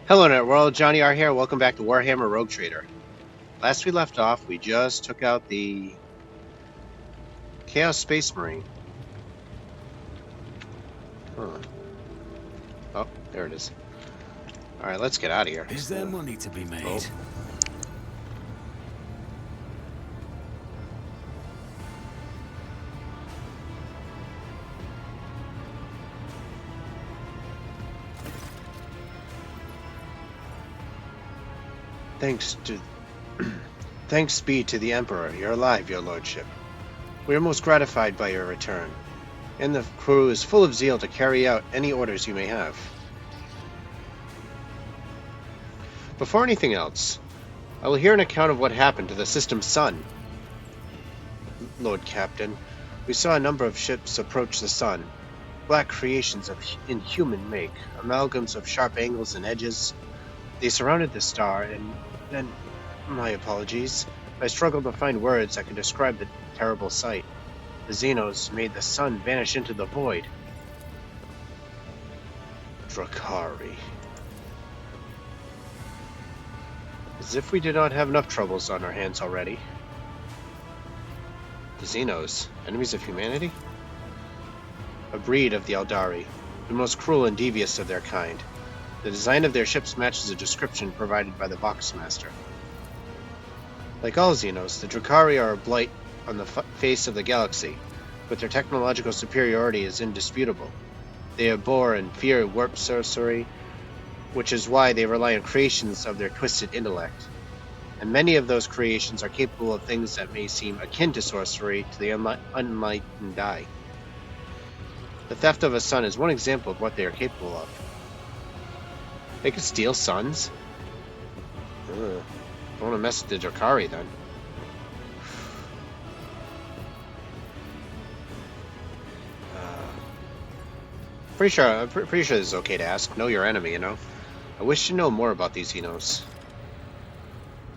Hello Net World, Johnny R here. Welcome back to Warhammer Rogue Trader. Last we left off, we just took out the Chaos Space Marine. Huh. Oh, there it is. Alright, let's get out of here. Is there money to be made? Oh. Thanks be to the Emperor. You're alive, your lordship. We are most gratified by your return, and the crew is full of zeal to carry out any orders you may have. Before anything else, I will hear an account of what happened to the system's sun. Lord Captain, we saw a number of ships approach the sun, black creations of inhuman make, amalgams of sharp angles and edges. They surrounded the star, and then, my apologies, I struggled to find words that could describe the terrible sight. The Xenos made the sun vanish into the void. Drakari. As if we did not have enough troubles on our hands already. The Xenos, enemies of humanity? A breed of the Eldari, the most cruel and devious of their kind. The design of their ships matches a description provided by the Voxmaster. Like all Xenos, the Drakari are a blight on the face of the galaxy, but their technological superiority is indisputable. They abhor and fear warp sorcery, which is why they rely on creations of their twisted intellect. And many of those creations are capable of things that may seem akin to sorcery to the unenlightened eye. The theft of a sun is one example of what they are capable of. They could steal suns? Don't want to mess with the Drakari then. Pretty sure this is okay to ask. Know your enemy, you know. I wish to know more about these Xenos.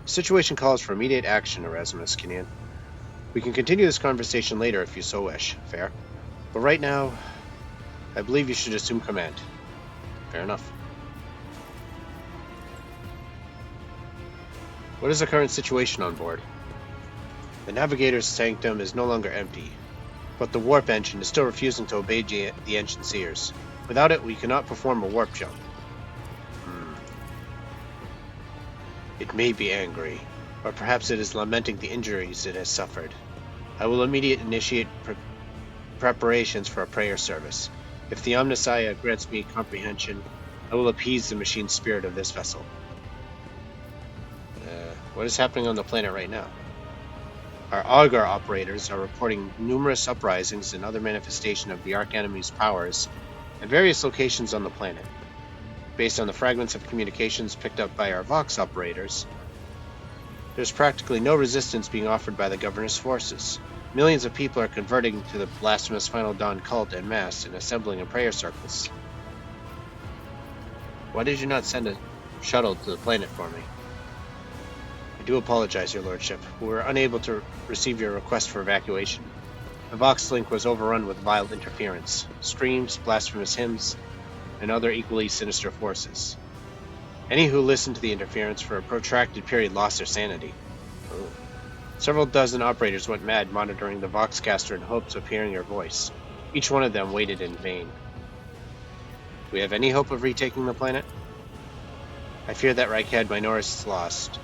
The situation calls for immediate action, Erasmus Kinnean. We can continue this conversation later if you so wish. Fair. But right now, I believe you should assume command. Fair enough. What is the current situation on board? The navigator's sanctum is no longer empty, but the warp engine is still refusing to obey the engine seers. Without it, we cannot perform a warp jump. It may be angry, or perhaps it is lamenting the injuries it has suffered. I will immediately initiate preparations for a prayer service. If the Omnissiah grants me comprehension, I will appease the machine spirit of this vessel. What is happening on the planet right now? Our Augur operators are reporting numerous uprisings and other manifestation of the Arch-Enemy's powers at various locations on the planet. Based on the fragments of communications picked up by our Vox operators, there's practically no resistance being offered by the Governor's forces. Millions of people are converting to the blasphemous Final Dawn cult en masse and assembling in prayer circles. Why did you not send a shuttle to the planet for me? I do apologize, your lordship. We were unable to receive your request for evacuation. The Vox link was overrun with vile interference, screams, blasphemous hymns, and other equally sinister forces. Any who listened to the interference for a protracted period lost their sanity. Several dozen operators went mad monitoring the Voxcaster in hopes of hearing your voice. Each one of them waited in vain. Do we have any hope of retaking the planet? I fear that Rykad Minoris is lost.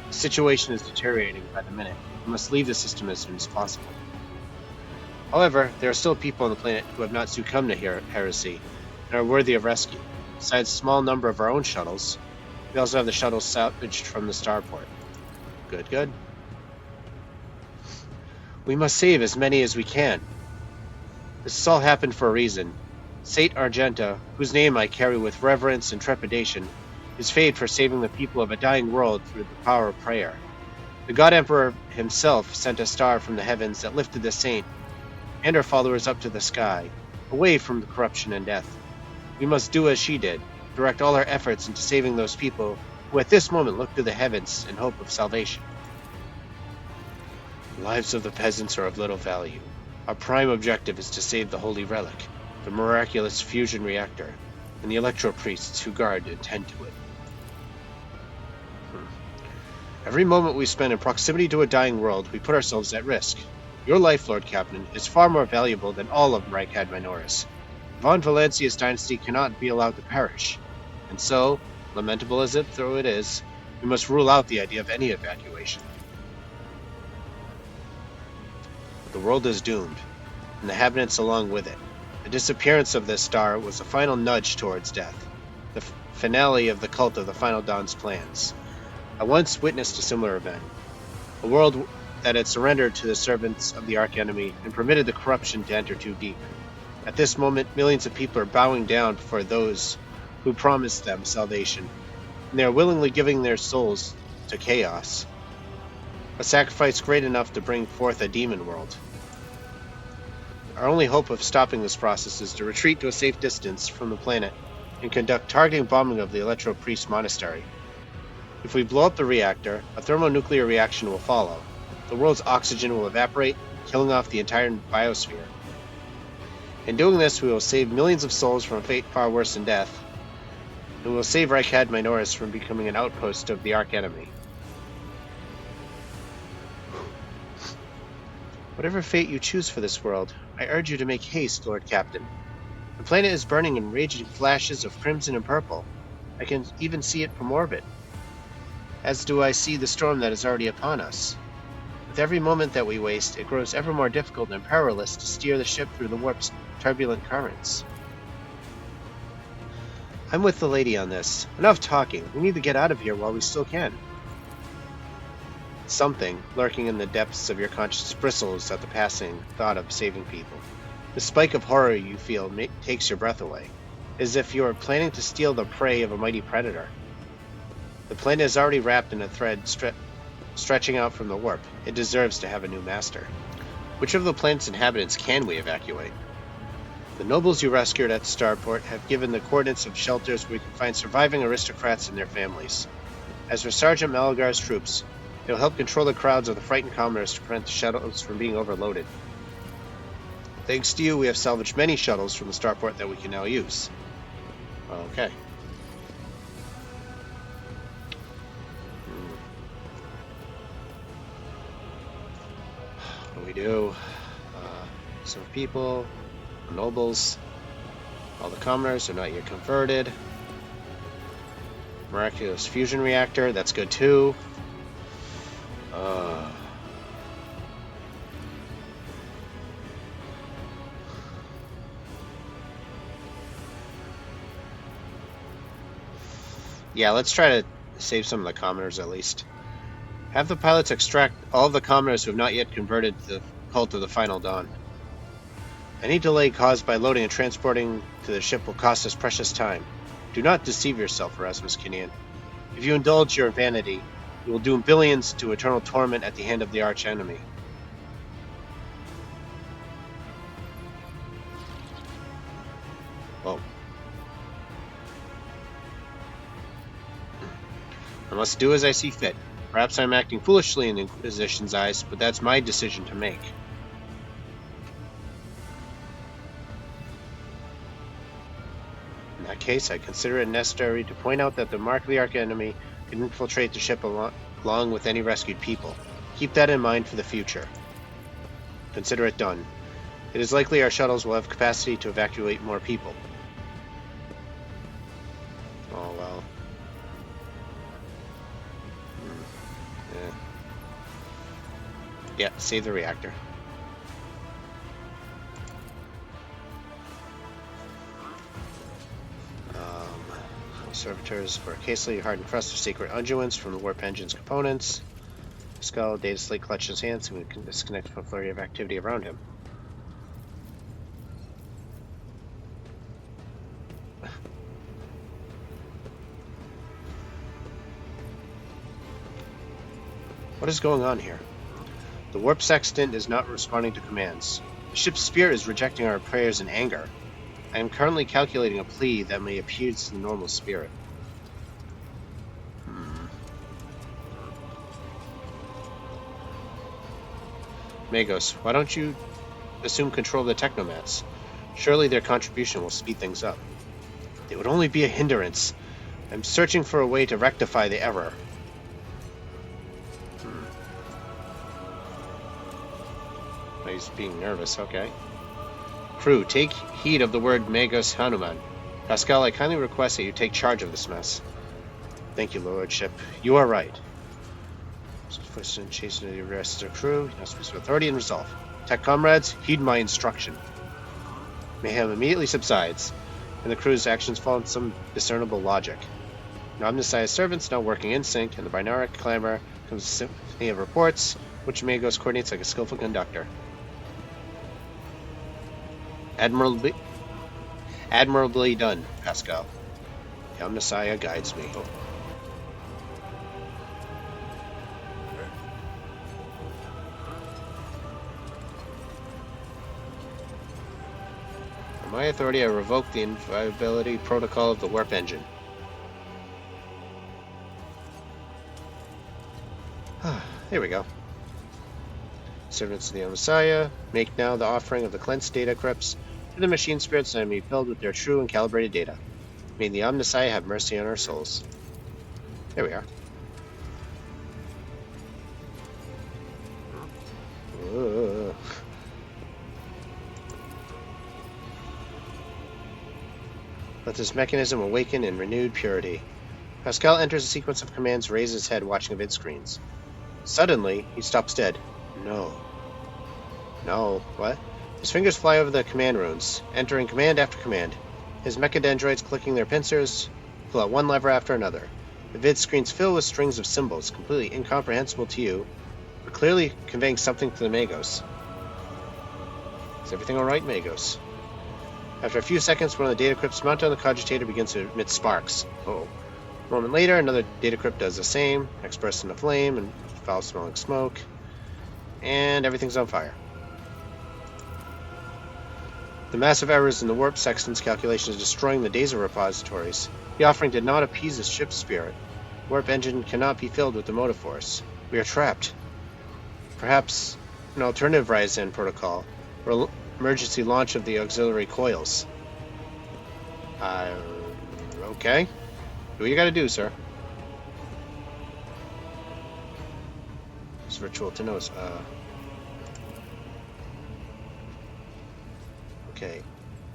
The situation is deteriorating by the minute. We must leave the system as soon as possible. However, there are still people on the planet who have not succumbed to heresy and are worthy of rescue. Besides a small number of our own shuttles, we also have the shuttles salvaged from the starport. Good. We must save as many as we can. This has all happened for a reason. Saint Argenta, whose name I carry with reverence and trepidation, is famed for saving the people of a dying world through the power of prayer. The God Emperor himself sent a star from the heavens that lifted the saint and her followers up to the sky, away from the corruption and death. We must do as she did, direct all our efforts into saving those people who at this moment look to the heavens in hope of salvation. The lives of the peasants are of little value. Our prime objective is to save the Holy Relic, the miraculous fusion reactor, and the electro priests who guard and tend to it. Every moment we spend in proximity to a dying world, we put ourselves at risk. Your life, Lord Captain, is far more valuable than all of Reichad Minoris. Von Valencia's dynasty cannot be allowed to perish. And so, lamentable as it though it is, we must rule out the idea of any evacuation. The world is doomed, and the inhabitants along with it. The disappearance of this star was a final nudge towards death, the finale of the cult of the Final Dawn's plans. I once witnessed a similar event. A world that had surrendered to the servants of the archenemy and permitted the corruption to enter too deep. At this moment, millions of people are bowing down before those who promised them salvation, and they are willingly giving their souls to chaos. A sacrifice great enough to bring forth a demon world. Our only hope of stopping this process is to retreat to a safe distance from the planet and conduct targeting bombing of the Electro Priest Monastery. If we blow up the reactor, a thermonuclear reaction will follow. The world's oxygen will evaporate, killing off the entire biosphere. In doing this, we will save millions of souls from a fate far worse than death, and we will save Reichad Minoris from becoming an outpost of the archenemy. Whatever fate you choose for this world, I urge you to make haste, Lord Captain. The planet is burning in raging flashes of crimson and purple. I can even see it from orbit, as do I see the storm that is already upon us. With every moment that we waste, it grows ever more difficult and perilous to steer the ship through the warp's turbulent currents. I'm with the lady on this. Enough talking. We need to get out of here while we still can. Something, lurking in the depths of your conscience, bristles at the passing thought of saving people. The spike of horror you feel takes your breath away, as if you are planning to steal the prey of a mighty predator. The planet is already wrapped in a thread stretching out from the warp. It deserves to have a new master. Which of the planet's inhabitants can we evacuate? The nobles you rescued at the starport have given the coordinates of shelters where we can find surviving aristocrats and their families. As for Sergeant Malagar's troops, they will help control the crowds of the frightened commoners to prevent the shuttles from being overloaded. Thanks to you, we have salvaged many shuttles from the starport that we can now use. Okay. What do we do? Some people, nobles, all the commoners are not yet converted. Miraculous fusion reactor, that's good too. Yeah, let's try to save some of the commoners at least. Have the pilots extract all of the commoners who have not yet converted to the cult of the Final Dawn. Any delay caused by loading and transporting to the ship will cost us precious time. Do not deceive yourself, Erasmus Kinian. If you indulge your vanity, you will doom billions to eternal torment at the hand of the archenemy. Oh. I must do as I see fit. Perhaps I'm acting foolishly in the Inquisition's eyes, but that's my decision to make. In that case, I consider it necessary to point out that the mark of the archenemy can infiltrate the ship along with any rescued people. Keep that in mind for the future. Consider it done. It is likely our shuttles will have capacity to evacuate more people. Oh well. Yeah, save the reactor. Servitors for occasionally hardened crust of secret unguents from the warp engine's components. Skull, data slate clutched in his hands, and we can disconnect from a flurry of activity around him. What is going on here? The warp sextant is not responding to commands. The ship's spirit is rejecting our prayers in anger. I am currently calculating a plea that may appease the normal spirit. Magos, why don't you assume control of the Technomats? Surely their contribution will speed things up. It would only be a hindrance. I'm searching for a way to rectify the error. He's being nervous, okay. Crew, take heed of the word Magos Hanuman. Pascal, I kindly request that you take charge of this mess. Thank you, Lordship. You are right. Question chasing the rest of the crew. Now speaks with authority and resolve. Tech comrades, heed my instruction. Mayhem immediately subsides, and the crew's actions follow in some discernible logic. Now Omnissiah's servants now working in sync, and the binary clamor comes a symphony of reports, which Magos coordinates like a skillful conductor. Admirably done, Pascal. The Omnissiah guides me. On my authority, I revoke the inviolability protocol of the warp engine. There we go. Servants of the Omnissiah, make now the offering of the cleansed data crypts to the machine spirits and be filled with their true and calibrated data. May the Omnissiah have mercy on our souls. There we are. Let this mechanism awaken in renewed purity. Pascal enters a sequence of commands, raises his head, watching the vid screens. Suddenly, he stops dead. No. What? His fingers fly over the command runes, entering command after command. His mechadendroids clicking their pincers, pull out one lever after another. The vid screens fill with strings of symbols, completely incomprehensible to you, but clearly conveying something to the Magos. Is everything alright, Magos? After a few seconds, one of the data crypts mounted on the cogitator begins to emit sparks. A moment later, another data crypt does the same, expressed in a flame and foul-smelling smoke, and everything's on fire. The massive errors in the warp sextant's calculations are destroying the Daza repositories. The offering did not appease the ship's spirit. The warp engine cannot be filled with the motive force. We are trapped. Perhaps an alternative Ryzen protocol, or emergency launch of the auxiliary coils. Okay. Do what you gotta do, sir. It's virtual to nose. Okay.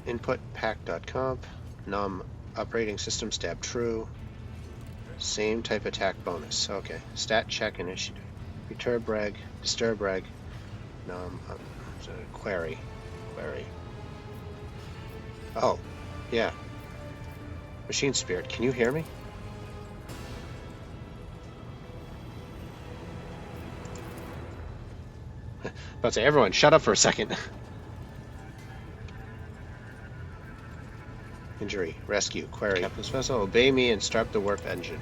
Input pack.comp. Num operating system stab true. Same type attack bonus. Okay. Stat check initiative. Perturb reg. Disturb reg. Num query. Oh, yeah. Machine Spirit, can you hear me? About to say, everyone, shut up for a second. Injury, rescue, query. Captain's vessel, obey me and start the warp engine.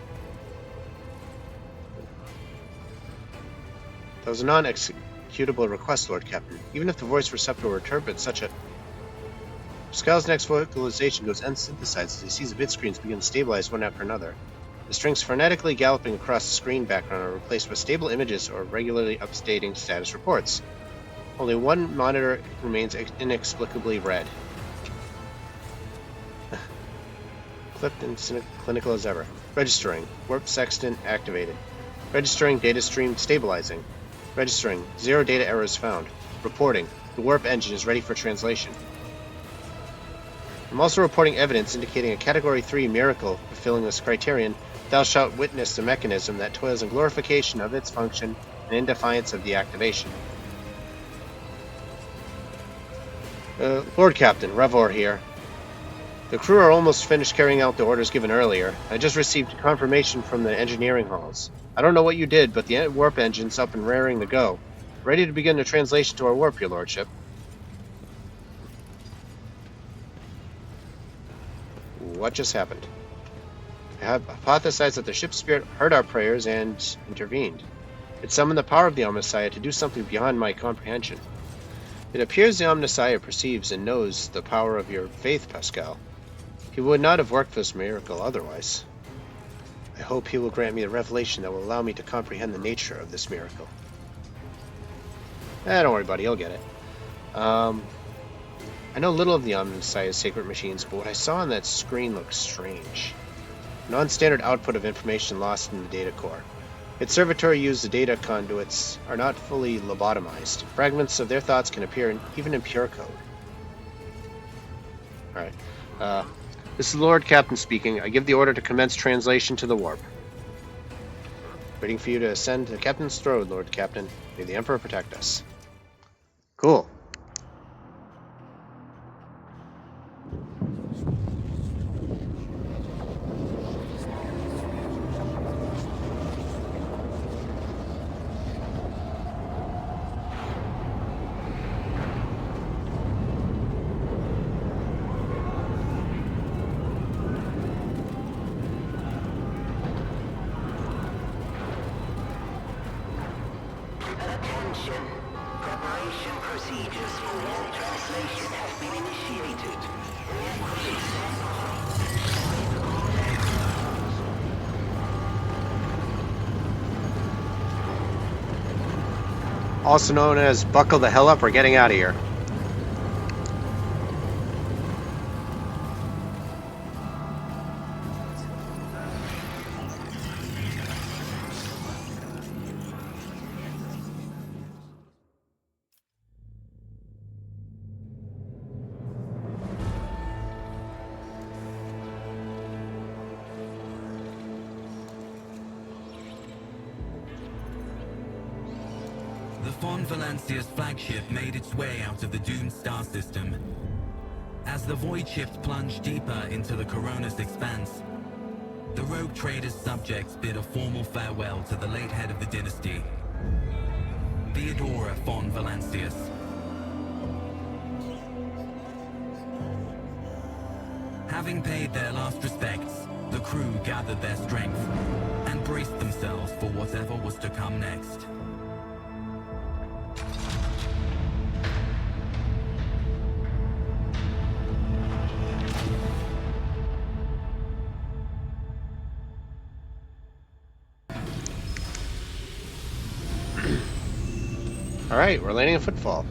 That was a non-executable request, Lord Captain. Even if the voice receptor were interpret such a... Pascal's next vocalization goes unsynthesized as he sees the vid screens begin to stabilize one after another. The strings frenetically galloping across the screen background are replaced with stable images or regularly updating status reports. Only one monitor remains inexplicably red. Clipped and clinical as ever. Registering. Warp sextant activated. Registering data stream stabilizing. Registering. 0 data errors found. Reporting. The warp engine is ready for translation. I'm also reporting evidence indicating a Category 3 miracle fulfilling this criterion. Thou shalt witness the mechanism that toils in glorification of its function and in defiance of the activation. Lord Captain, Revor here. The crew are almost finished carrying out the orders given earlier. I just received confirmation from the engineering halls. I don't know what you did, but the warp engine's up and raring to go. Ready to begin the translation to our warp, your lordship. What just happened? I have hypothesized that the ship's spirit heard our prayers and intervened. It summoned the power of the Omnissiah to do something beyond my comprehension. It appears the Omnissiah perceives and knows the power of your faith, Pascal. He would not have worked this miracle otherwise. I hope he will grant me the revelation that will allow me to comprehend the nature of this miracle. Don't worry, buddy, he'll get it. I know little of the Omnissiah's sacred machines, but what I saw on that screen looked strange. Non-standard output of information lost in the data core. Its servitor used data conduits are not fully lobotomized. Fragments of their thoughts can appear even in pure code. Alright. This is Lord Captain speaking. I give the order to commence translation to the warp. Waiting for you to ascend to Captain's throne, Lord Captain. May the Emperor protect us. Cool. Attention. Preparation procedures for warp translation have been initiated. Also known as buckle the hell up, we're getting out of here. The Von Valancia's flagship made its way out of the doomed star system. As the void ships plunged deeper into the Corona's expanse, the rogue trader's subjects bid a formal farewell to the late head of the dynasty, Theodora von Valancius. Having paid their last respects, the crew gathered their strength and braced themselves for whatever was to come next. Alright, we're landing a Footfall.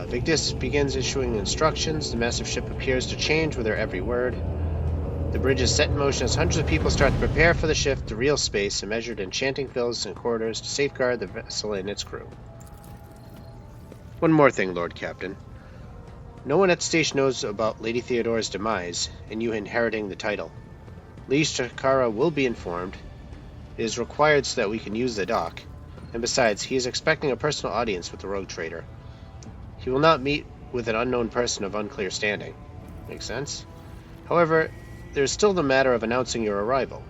Victus begins issuing instructions. The massive ship appears to change with her every word. The bridge is set in motion as hundreds of people start to prepare for the shift to real space and measured enchanting fills and corridors to safeguard the vessel and its crew. One more thing, Lord Captain. No one at the station knows about Lady Theodora's demise and you inheriting the title. Lee Shakara will be informed. It is required so that we can use the dock. And besides, he is expecting a personal audience with the rogue trader. He will not meet with an unknown person of unclear standing. Makes sense? However, there is still the matter of announcing your arrival.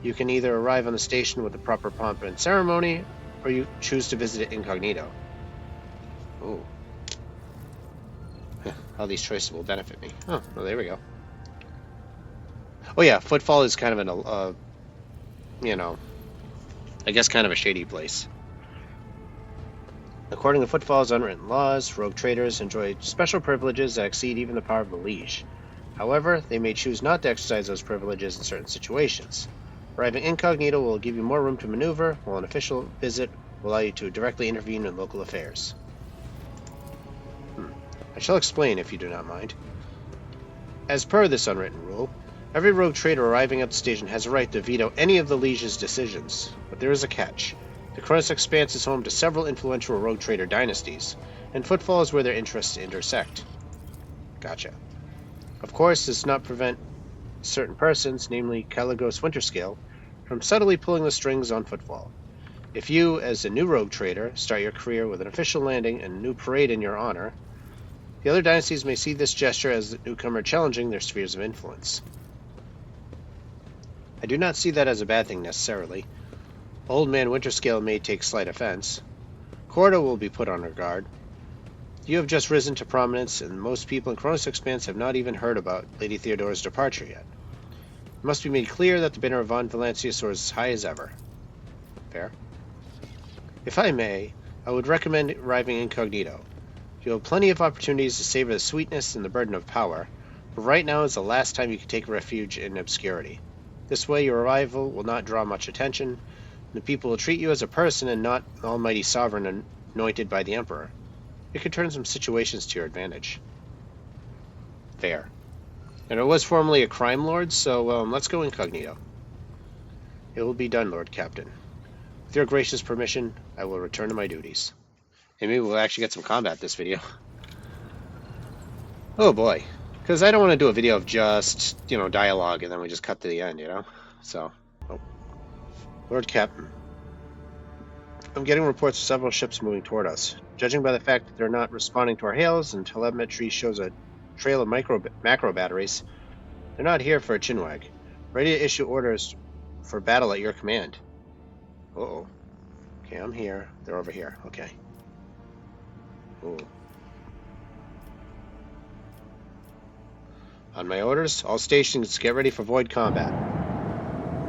You can either arrive on the station with the proper pomp and ceremony, or you choose to visit it incognito. Ooh. How these choices will benefit me. Oh, well, there we go. Oh yeah, Footfall is kind of an, I guess kind of a shady place. According to Footfall's unwritten laws, rogue traders enjoy special privileges that exceed even the power of the liege. However, they may choose not to exercise those privileges in certain situations. Arriving incognito will give you more room to maneuver, while an official visit will allow you to directly intervene in local affairs. I shall explain if you do not mind. As per this unwritten rule, every rogue trader arriving at the station has a right to veto any of the liege's decisions, but there is a catch. The Cronus Expanse is home to several influential rogue trader dynasties, and Footfall is where their interests intersect. Gotcha. Of course, this does not prevent certain persons, namely Caligos Winterscale, from subtly pulling the strings on Footfall. If you, as a new rogue trader, start your career with an official landing and a new parade in your honor, the other dynasties may see this gesture as the newcomer challenging their spheres of influence. I do not see that as a bad thing necessarily. Old Man Winterscale may take slight offense. Corda will be put on her guard. You have just risen to prominence, and most people in Cronus Expanse have not even heard about Lady Theodora's departure yet. It must be made clear that the banner of Von Valancia soars as high as ever. Fair? If I may, I would recommend arriving incognito. You have plenty of opportunities to savor the sweetness and the burden of power, but right now is the last time you can take refuge in obscurity. This way your arrival will not draw much attention, and the people will treat you as a person and not an almighty sovereign anointed by the Emperor. It could turn some situations to your advantage. Fair. And I was formerly a crime lord, so let's go incognito. It will be done, Lord Captain. With your gracious permission, I will return to my duties. And maybe we'll actually get some combat this video. Oh boy. Because I don't want to do a video of just, dialogue and then we just cut to the end, So, Lord Captain, I'm getting reports of several ships moving toward us. Judging by the fact that they're not responding to our hails and telemetry shows a trail of macro batteries, they're not here for a chinwag. Ready to issue orders for battle at your command. Uh-oh. Okay, I'm here. They're over here. Okay. Ooh. On my orders, all stations get ready for void combat.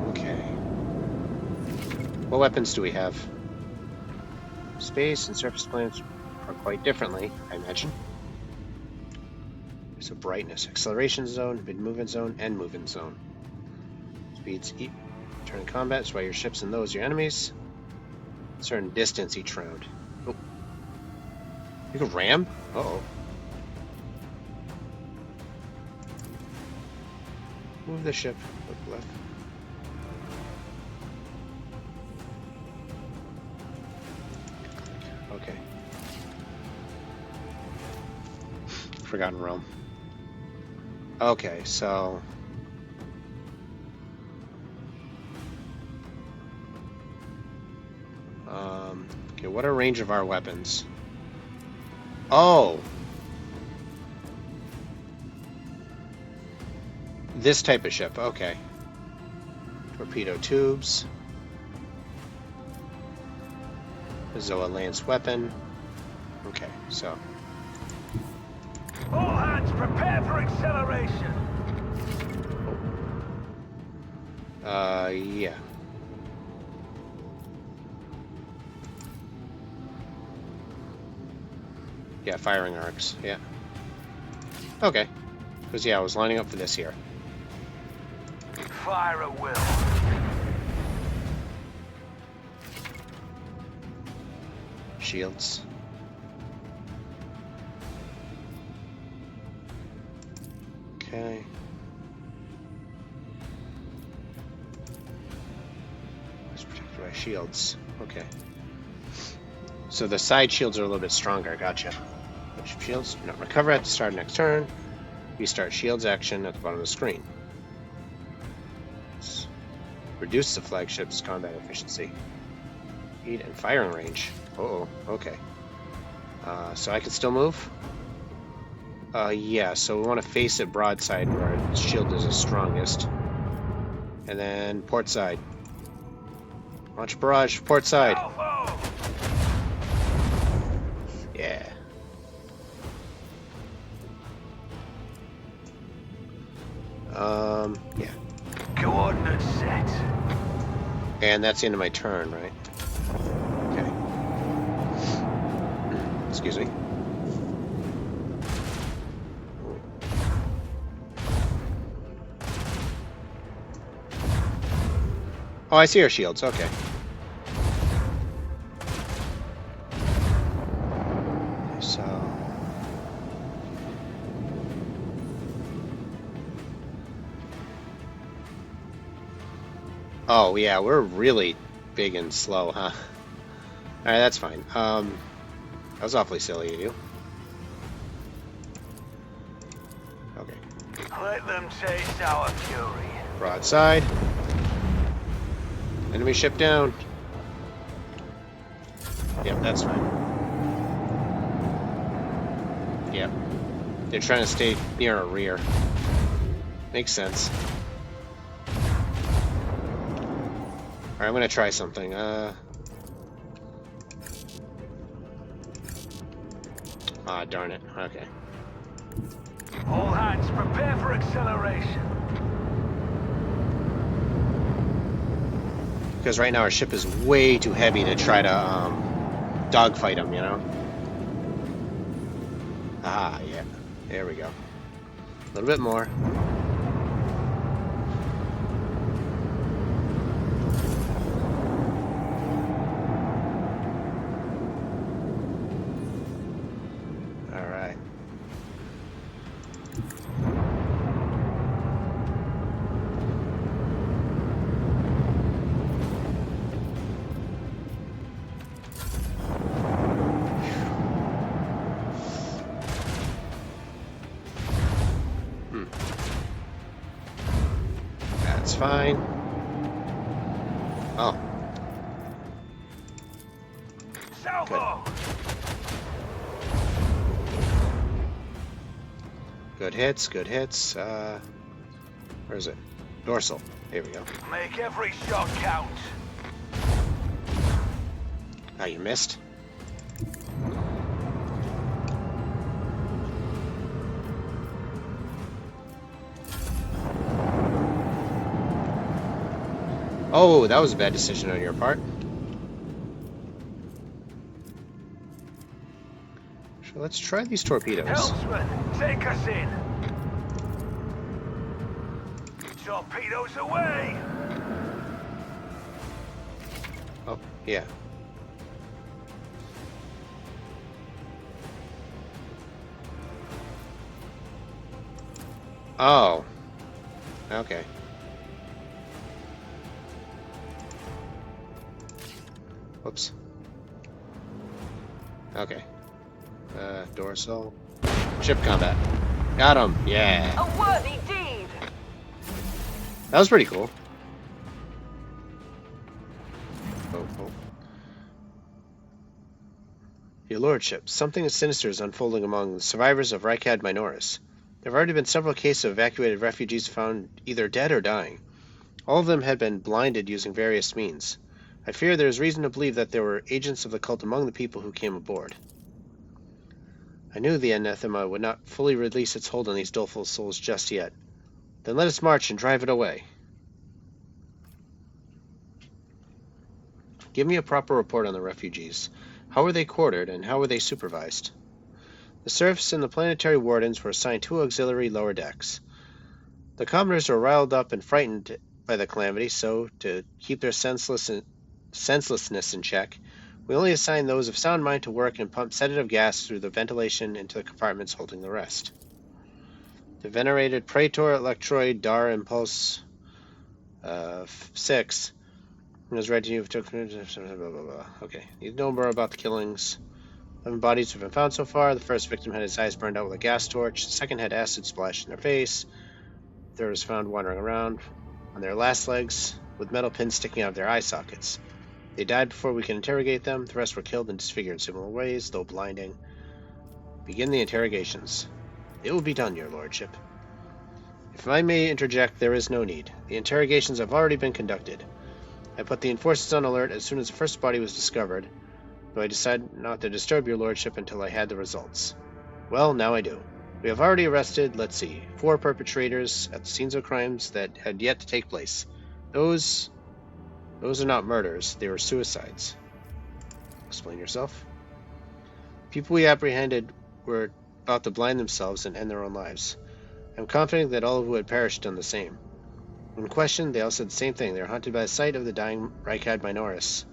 Okay. What weapons do we have? Space and surface planets are quite differently, I imagine. So brightness, acceleration zone, mid-movement zone, and movement zone. Speeds turn combat, so while your ships and those your enemies. Certain distance each round. Oh. You can ram? Uh-oh. Move the ship. Look left. Okay. Forgotten Realm. Okay, so... okay, what are range of our weapons? Oh! This type of ship, okay. Torpedo tubes. Zoa Lance weapon. Okay, so... All hands prepare for acceleration. Yeah. Yeah, firing arcs, yeah. Okay. Because, yeah, I was lining up for this here. Fire at will. Shields. Okay. It's protected by shields. Okay. So the side shields are a little bit stronger. Gotcha. Shields do not recover at the start of next turn. Restart shields action at the bottom of the screen. Let's reduce the flagship's combat efficiency. Speed and firing range. Uh-oh. Okay. So I can still move? Yeah, so we want to face it broadside where its shield is the strongest. And then port side. Launch barrage, port side. Yeah. Yeah. Coordinates set. And that's the end of my turn, right? Okay. Excuse me. Oh, I see our shields. Okay. So... oh, yeah, we're really big and slow, huh? Alright, that's fine. That was awfully silly of you. Okay. Let them taste our fury. Broadside. Enemy ship down. Yep, that's fine. Yep. They're trying to stay near our rear. Makes sense. Alright, I'm gonna try something. Ah, darn it. Okay. All hands prepare for acceleration. Because right now our ship is way too heavy to try to dogfight them, you know? Ah, yeah. There we go. A little bit more. Alright. fine. Oh, Salvo! good hits, good hits. Where is it? Dorsal. Here we go. Make every shot count. Ah, you missed. Oh, that was a bad decision on your part. So let's try these torpedoes. Helmsman, take us in. Torpedoes away. Oh, yeah. Oh. Okay. Whoops. Okay. Dorsal. Ship combat. Got him. Yeah. A worthy deed! That was pretty cool. Oh. Your lordship, something sinister is unfolding among the survivors of Rykad Minoris. There have already been several cases of evacuated refugees found either dead or dying. All of them had been blinded using various means. I fear there is reason to believe that there were agents of the cult among the people who came aboard. I knew the anathema would not fully release its hold on these doleful souls just yet. Then let us march and drive it away. Give me a proper report on the refugees. How were they quartered, and how were they supervised? The serfs and the planetary wardens were assigned 2 auxiliary lower decks. The commoners were riled up and frightened by the calamity, so, to keep their senselessness in check, we only assigned those of sound mind to work and pump sedative gas through the ventilation into the compartments holding the rest. The venerated Praetor Electroid Dar Impulse 6 was ready to Okay, need to know more about the killings. 11 bodies have been found so far. The first victim had his eyes burned out with a gas torch. The second had acid splashed in their face. The third was found wandering around on their last legs with metal pins sticking out of their eye sockets. They died before we could interrogate them. The rest were killed and disfigured in similar ways, though blinding. Begin the interrogations. It will be done, your lordship. If I may interject, there is no need. The interrogations have already been conducted. I put the enforcers on alert as soon as the first body was discovered, though I decided not to disturb your lordship until I had the results. Well, now I do. We have already arrested, 4 perpetrators at the scenes of crimes that had yet to take place. Those are not murders, they were suicides. Explain yourself. People we apprehended were about to blind themselves and end their own lives. I'm confident that all who had perished done the same. When questioned, they all said the same thing. They were haunted by the sight of the dying Rykad Minoris.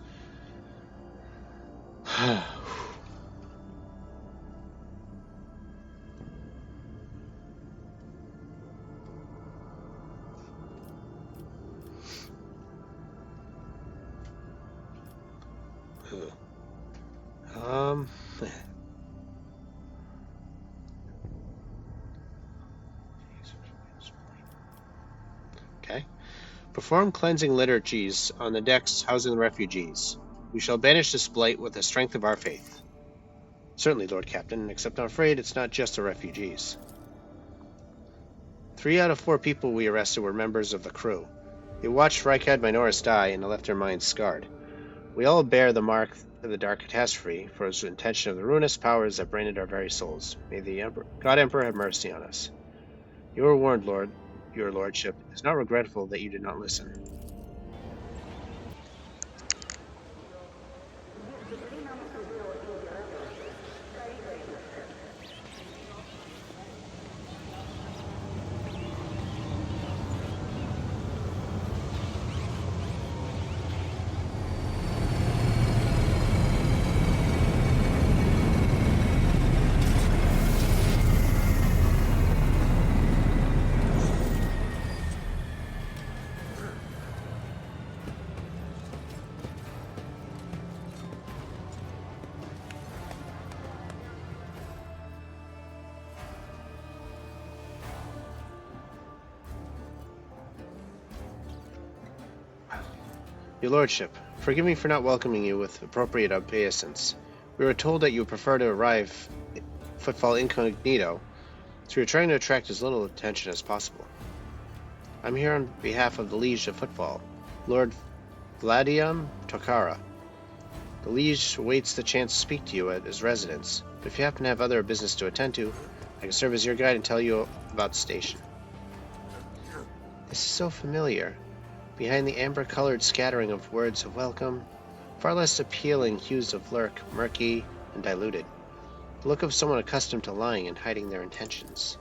Okay. Perform cleansing liturgies on the decks housing the refugees. We shall banish this blight with the strength of our faith. Certainly, Lord Captain, except I'm afraid it's not just the refugees. 3 out of 4 people we arrested were members of the crew. They watched Rykad Minoris die and left their minds scarred. We all bear the mark of the dark catastrophe for its intention of the ruinous powers that branded our very souls. May the God Emperor have mercy on us. You were warned, your lordship. It is not regretful that you did not listen. Your Lordship, forgive me for not welcoming you with appropriate obeisance. We were told that you prefer to arrive Footfall incognito, so we're trying to attract as little attention as possible. I'm here on behalf of the Liege of Footfall, Lord Vladium Tokara. The Liege awaits the chance to speak to you at his residence, but if you happen to have other business to attend to, I can serve as your guide and tell you about the station. This is so familiar. Behind the amber-colored scattering of words of welcome, far less appealing hues of lurk, murky and diluted. The look of someone accustomed to lying and hiding their intentions.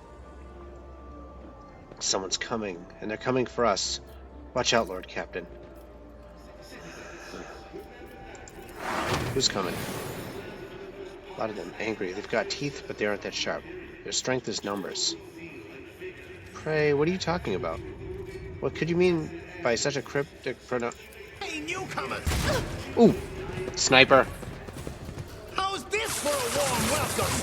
Someone's coming, and they're coming for us. Watch out, Lord Captain. Who's coming? A lot of them angry. They've got teeth, but they aren't that sharp. Their strength is numbers. Pray, what are you talking about? What could you mean by such a cryptic Hey, newcomers! Ooh! Sniper! How's this for a warm welcome?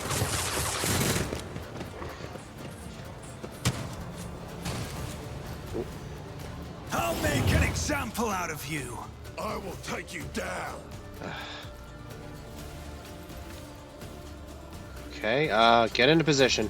I'll make an example out of you. I will take you down. Okay, get into position.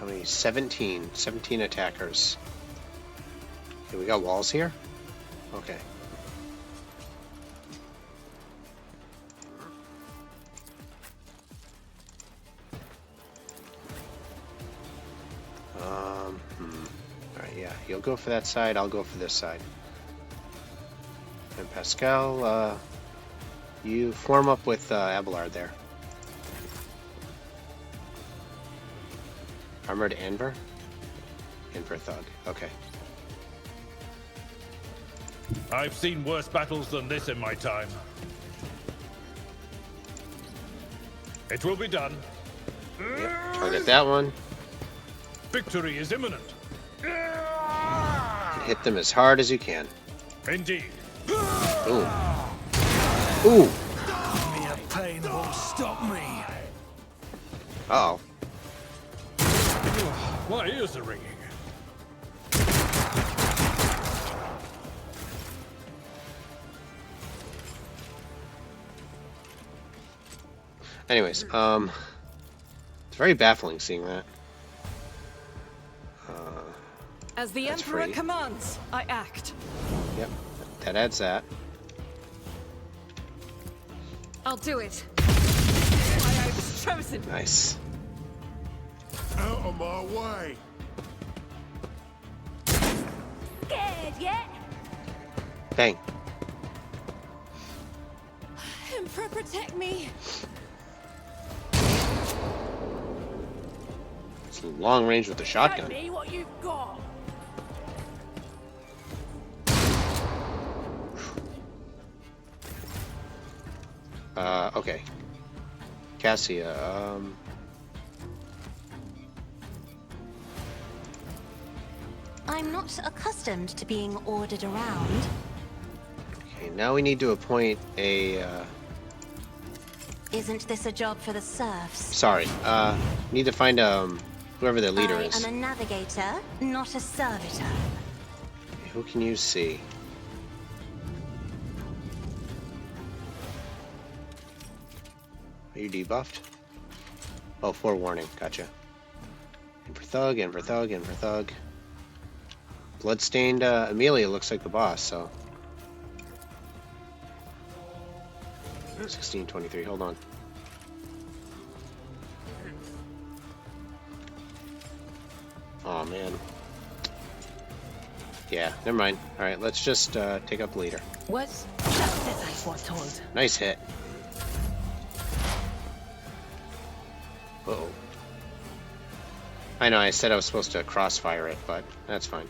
How many? 17 attackers. Okay, we got walls here? Okay. Alright, yeah. You'll go for that side, I'll go for this side. And Pascal, you form up with Abelard there. Armored Anver? Anver Thug. Okay. I've seen worse battles than this in my time. It will be done. Yep. Target that one. Victory is imminent. Hit them as hard as you can. Indeed. Ooh. Ooh! Me a pain won't stop me. Uh-oh. My ears are ringing. Anyways, it's very baffling seeing that. As the That's Emperor free. commands, I act. Yep, that adds that. I'll do it. This is why I was chosen. Nice. Out of my way. Scared yet? Bang. Emperor, protect me. It's long range with the Show shotgun. me what you've got. Okay. Cassia, I'm not accustomed to being ordered around. okay, now we need to appoint a, Isn't this a job for the serfs? sorry, need to find, whoever their leader I is. am a navigator, not a servitor. Who can you see? Are you debuffed? Oh, forewarning. Gotcha. In for Thug, in for Thug, in for Thug. Bloodstained Amelia looks like the boss, so. 1623, hold on. Oh man. Yeah, never mind. Alright, let's just take up the leader. Was just as I was told. Nice hit. Uh-oh. I know, I said I was supposed to crossfire it, but that's fine.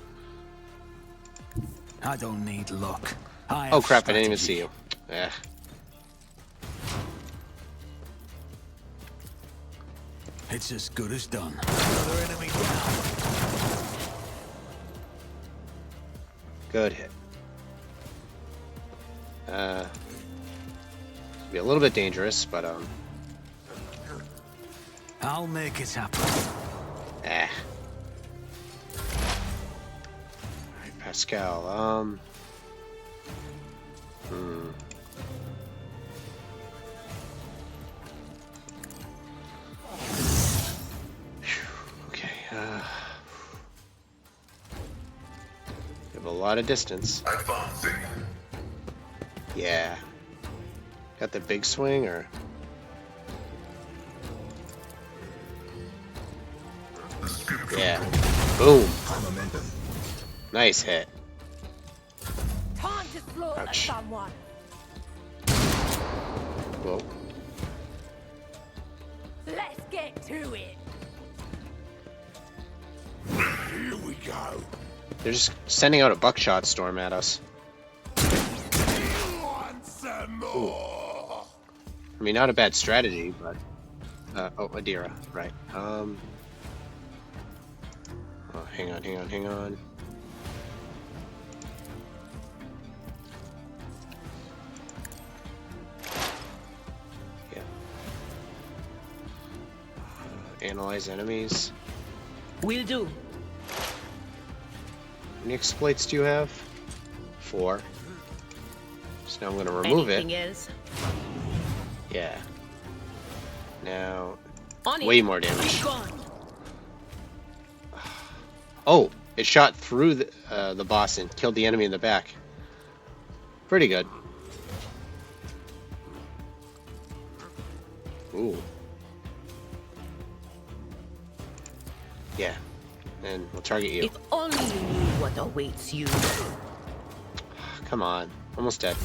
I don't need luck. I Oh have crap, I didn't even strategy. see you. Eh. It's as good as done. Another enemy down. Good hit. Be a little bit dangerous, but I'll make it happen. eh. Alright, Pascal, Okay, you have a lot of distance. Advancing. Yeah. Got the big swing, or? Yeah. Boom. Momentum. Nice hit. Time to slaughter Ouch. someone. Whoa. Let's get to it. Here we go. They're just sending out a buckshot storm at us. Want some more? I mean, not a bad strategy, but... oh, Adira, right. Oh, hang on. Yeah. Analyze enemies. Will do. How many exploits do you have? 4. So now I'm going to remove Anything it. else? Yeah. Now, On it. way more damage. Be gone. Oh, it shot through the boss and killed the enemy in the back. Pretty good. Ooh. Yeah. And we'll target you. If only you knew what awaits you. Come on. Almost dead.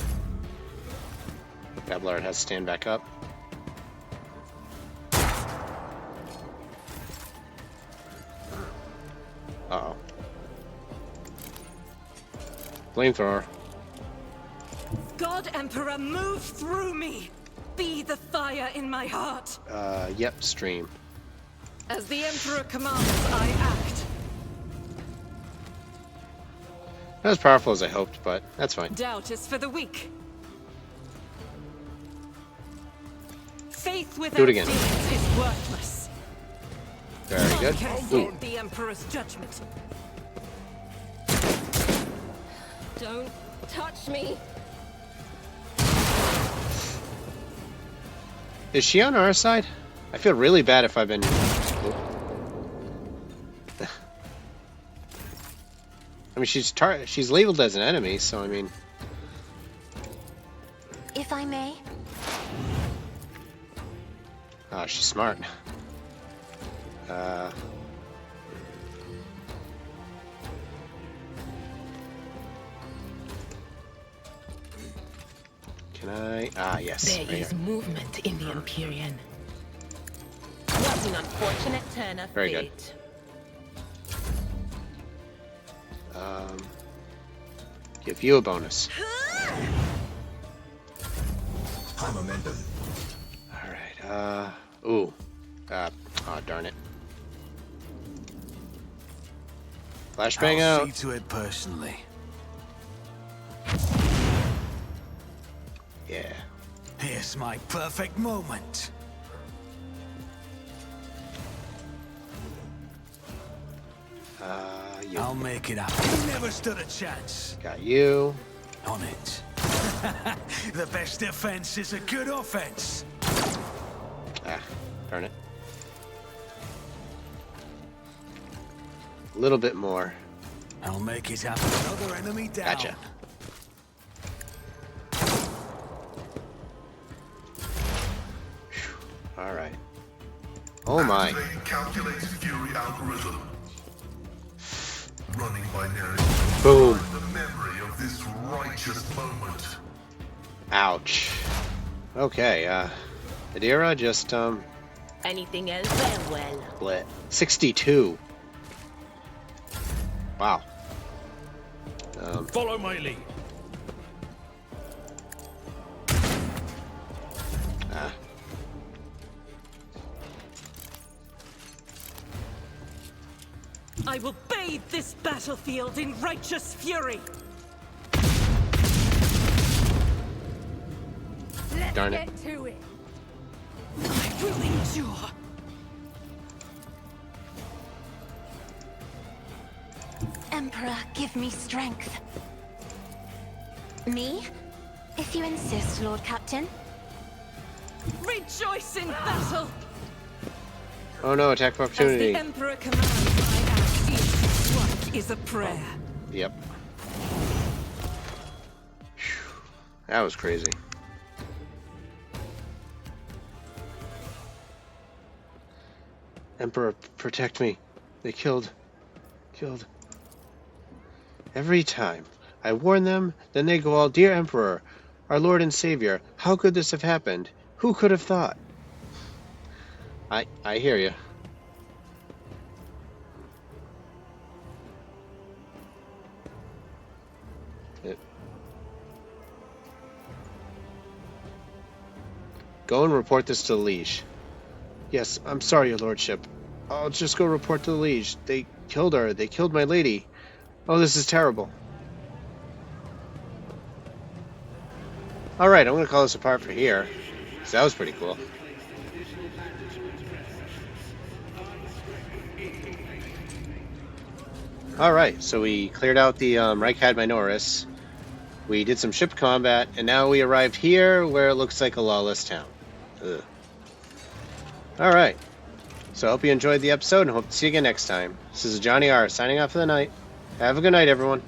Bablard has to stand back up. Uh-oh. Flamethrower. God Emperor, move through me. Be the fire in my heart. Yep, stream. As the Emperor commands, I act. Not as powerful as I hoped, but that's fine. Doubt is for the weak. Faith Do without it again. deeds is worthless. Very None good. can Ooh. escape the Emperor's judgment. Don't touch me. Is she on our side? I feel really bad if I've been... I mean, she's labeled as an enemy, so I mean... If I may, Oh, she's smart. Can I? Ah, yes. There Right is here. movement in the Empyrean. What an unfortunate turn of Very good. fate. Give you a bonus. High momentum. All right. Ooh. Oh, darn it. Flashbang I'll out. see to it personally. Yeah. Here's my perfect moment. You I'll make it happen. Never stood a chance. got you. On it. The best defense is a good offense. Ah, darn it. A little bit more. I'll make it happen. Another enemy down. Gotcha. All right. Oh my. Activating calculated fury algorithm. Running binary. Boom. The memory of this righteous moment. Ouch. Okay. Adira just Anything else? Well. split. 62. Wow. Follow my lead. Ah. I will bathe this battlefield in righteous fury. darn it. Get to it. I will endure. Emperor, give me strength. Me? If you insist, Lord Captain. Rejoice in battle. Oh no, attack of As opportunity. the Emperor commands, I act. Each strike is a prayer. Yep. Phew. That was crazy. Emperor, protect me. They killed. Every time. I warn them, then they go all, Dear Emperor, our Lord and Savior, how could this have happened? Who could have thought? I hear you. Go and report this to the Liege. Yes, I'm sorry, your lordship. I'll just go report to the Liege. They killed her. They killed my lady. Oh, this is terrible. Alright, I'm going to call this a part for here. So that was pretty cool. Alright, so we cleared out the Reichad Minoris. We did some ship combat, and now we arrived here where it looks like a lawless town. Ugh. Alright, so I hope you enjoyed the episode and hope to see you again next time. This is Johnny R signing off for the night. Have a good night, everyone.